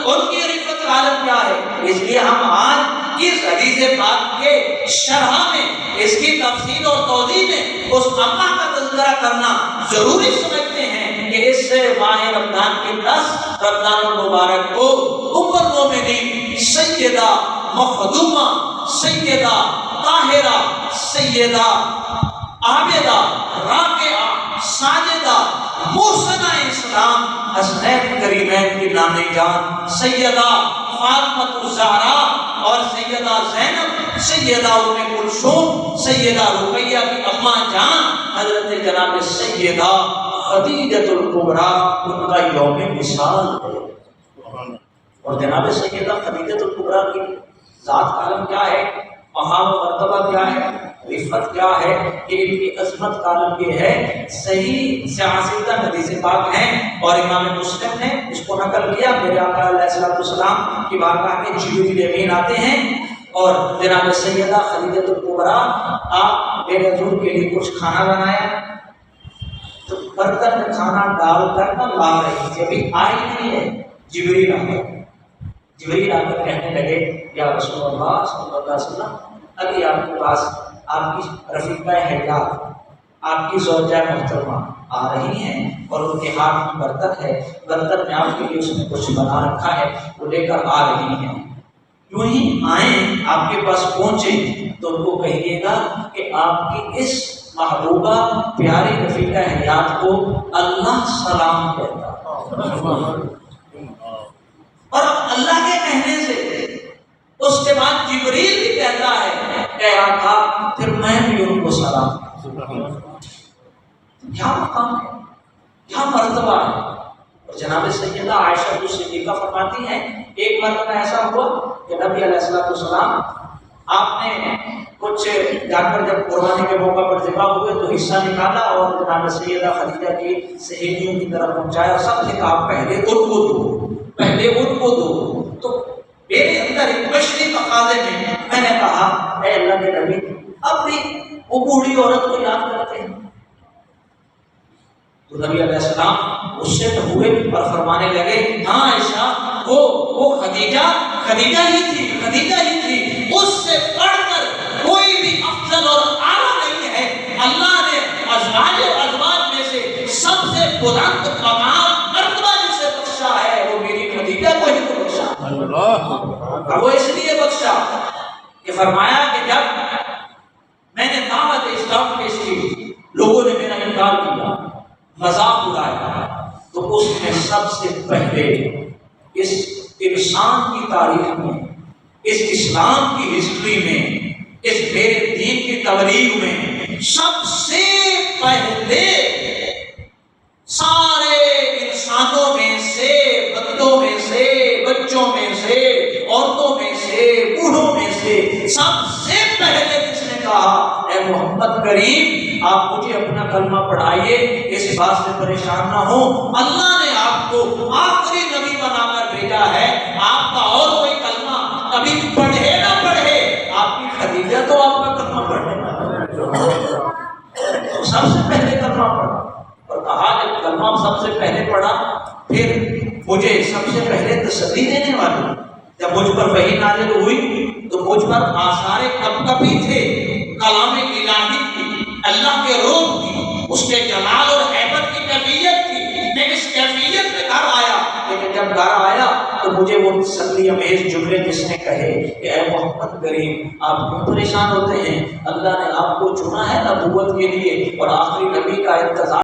ان کی رفت کا عالم کیا ہے؟ اس لیے ہم آج اس حدیث پاک کے شرح میں، اس کی تفصیل اور توضیح میں اس اللہ کا تذکرہ کرنا ضروری سمجھتے ہیں کہ اس ماہ رمضان کے 10 رمضان المبارک کو ام المومنین سیدہ مخدومہ، سیدہ طاہرہ، سیدہ عابدہ، راکعہ، ساجدہ، محسنہ اسلام حسنین کریمین کی نام جان سیدہ فاطمہ الزہرا اور سیدہ زینب، سیدہ ام کلثوم، سیدہ رقیہ کی اماں جان حضرت جناب سیدہ خدیجہ الکبریٰ، ان کا یوم وصال ہے۔ اور جناب سیدہ خدیجہ الکبریٰ کی ذات کا عالم کیا ہے، مقام و مرتبہ کیا ہے، رفت کیا ہے، کہ ان کی عظمت کا عالم یہ ہے۔ صحیح سیاستہ حدیث پاک ہیں اور امام مسلم نے اس کو نقل کیا، میرے آقا علیہ الصلوۃ والسلام کی بارگاہ میں جبریل امین آتے ہیں اور جناب سیدہ خدیجہ الکبریٰ، آپ میرے حضور کے لیے کچھ کھانا بنایا، تو برتن میں کھانا ڈال کر نہ لا رہی تھی، ابھی آئی نہیں ہے، جبریل آ گئے۔ جبریل آ کر کہنے لگے یا رسول اللہ صلی اللہ علیہ وسلم، ابھی آپ کے پاس آپ کی رفیقہ حیات، آپ کی زوجہ محترمہ آ رہی ہیں اور ان کے ہاتھ میں برتن ہے، برتن میں آپ کے لیے اس نے کچھ بنا رکھا ہے، وہ لے کر آ رہی ہیں۔ یوں ہی آئیں آپ کے پاس پہنچے تو ان کو کہیے گا کہ آپ کی اس محبوبہ پیاری رفیقہ حیات کو اللہ سلام کہتا ہے۔ اور اللہ کے کہنے سے اس کے بعد جبریل بھی کہتا ہے اے آقا پھر میں بھی ان کو سلام کرتا۔ کیا مقام ہے، کیا مرتبہ ہے۔ اور جناب سیدہ عائشہ صدیقہ فرماتی ہیں ایک مرتبہ ایسا ہوا کہ نبی علیہ الصلوۃ والسلام آپ نے کچھ جانور جب قربانی کے موقع پر ذبح ہوئے تو حصہ نکالا اور جناب سیدہ خدیجہ کی سہیلیوں کی طرف پہنچایا، سب نے کہا پہلے ان کو دو، پہلے ان کو دو۔ تو میرے اندر ایک بشری تقاضے میں نے کہا اے اللہ کے نبی، اب بھی وہ بوڑھی عورت کو یاد کرتے ہیں؟ تو نبی علیہ السلام اس سے ہوئے اور فرمانے لگے ہاں عائشہ، وہ خدیجہ ہی تھی، اس سے بڑھ کر کوئی بھی افضل اور اعلیٰ نہیں ہے۔ اللہ نے ازواج میں سے سب سے بلند مقام مرتبہ جسے بخشا ہے وہ میری خدیجہ کو ہی بخشا۔ وہ اس لیے بخشا کہ فرمایا کہ جب میں نے دعوت اسلام پیش کی، لوگوں نے میرا انکار کیا، مذاق اڑایا، تو اس میں سب سے پہلے اس انسان کی تاریخ میں، اس اسلام کی ہسٹری میں، اس میرے دین کی تبلیغ میں سب سے پہلے سارے انسانوں میں سے، بندوں میں سے، بچوں میں سے، عورتوں میں سے، بوڑھوں میں سے سب سے پہلے کس نے کہا اے محمد کریم آپ مجھے اپنا کلمہ پڑھائیے، اس بات سے پریشان نہ ہو، اللہ نے آپ کو آخری نبی بنا کر بھیجا ہے، آپ کا اور کوئی کلمہ کبھی پڑھے نہ پڑھے، آپ کی خدیجہ تو آپ کا کلمہ پڑھے سب سے پہلے کلمہ پڑھا اور کہا کہ کلمہ سب سے پہلے پڑھا، پھر مجھے سب سے پہلے تسلی دینے والی، جب مجھ پر وحی نازل ہوئی تو مجھ پر آثار کپکپی تھے، کلام الہی کی، اللہ کے روح کی، اس کے جلال اور ہیبت کی کیفیت تھی۔ میں اس کیفیت میں گھر آیا، لیکن جب گھر آیا تو مجھے وہ تسلی امیز جملے جس نے کہے کہ اے محمد کریم آپ کیوں پریشان ہوتے ہیں، اللہ نے آپ کو چنا ہے نبوت کے لیے اور آخری نبی کا انتظار